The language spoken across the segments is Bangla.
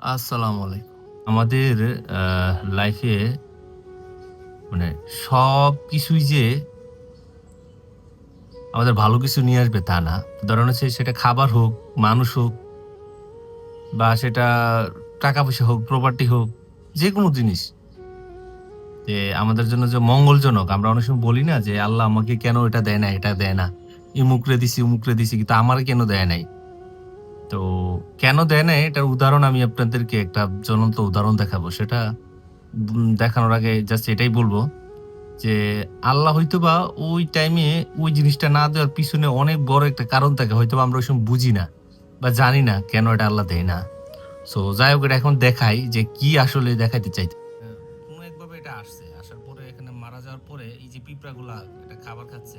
আসসালামু আলাইকুম। আমাদের লাইফে মানে সবকিছুই যে আমাদের ভালো কিছু নিয়ে আসবে তা না। ধরেন হচ্ছে সেটা খাবার হোক, মানুষ হোক বা সেটা টাকা-পয়সা হোক, প্রপার্টি হোক, যেকোনো জিনিস যে আমাদের জন্য যে মঙ্গলজনক আমরা অনেক সময় বলি না যে, "আল্লাহ আমাকে কেন এটা দেয় না, এটা দেয় না। ইমুকরে দিছি, উমুকরে দিছি কিন্তু আমারে কেন দেয় নাই?" তো কেন দেয় নাই এটার উদাহরণ আমি আপনাদেরকে একটা জ্বলন্ত উদাহরণ দেখাবো। সেটা দেখানোর আগে জাস্ট এটাই বলব যে আল্লাহ হয়তোবা ওই টাইমে ওই জিনিসটা না দেওয়ার পিছনে অনেক বড় একটা কারণ থাকে। হয়তোবা আমরা ওই সময় বুঝি না বা জানি না কেন এটা আল্লাহ দেয় না। সো যাই হোক এটা এখন দেখাই যে কি আসলে দেখাইতে চাইছে। কোন একভাবে এটা আসছে। আসার পরে এখানে মারা যাওয়ার পরে এই যে পিঁপড়াগুলা এটা খাবার খাচ্ছে।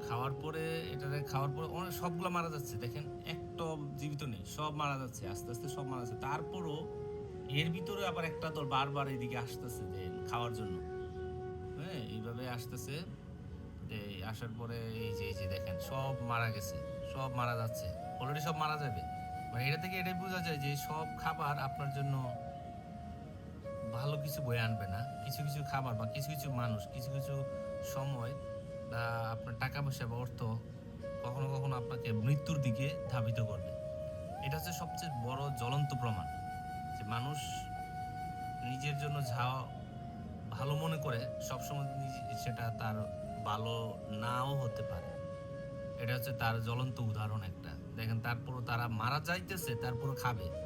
খাওয়ার পরে এটারে খাওয়ার পরে অনেক সবগুলা মারা যাচ্ছে। দেখেন একটাও জীবিত নেই। সব মারা যাচ্ছে। আস্তে, আস্তে সব মারা যাচ্ছে। তারপরও এর ভিতরে আবার একটা দল বারবার এদিকে আসতেছে যে খাওয়ার জন্য। হ্যাঁ? এইভাবে আসতেছে। আসার পরে এই যে দেখেন সব মারা গেছে। সব মারা যাচ্ছে। অলরেডি সব মারা যাবে। মানে এটা থেকে এটাই বোঝা যায় যে সব খাবার আপনার জন্য ভালো কিছু বয়ে আনবে না। কিছু, কিছু খাবার বা কিছু, কিছু মানুষ, কিছু, কিছু সময় বা আপনার টাকা-পয়সা বা অর্থ কখনো, কখনো আপনাকে মৃত্যুর দিকে ধাবিত করবে। এটা হচ্ছে সবচেয়ে বড় জ্বলন্ত প্রমাণ যে মানুষ নিজের জন্য যা ভালো মনে করে সবসময় সেটা তার ভালো নাও হতে পারে। এটা হচ্ছে তার জ্বলন্ত উদাহরণ একটা। দেখেন তারপরও তারা মারা যাইতেছে তারপরও খাবে।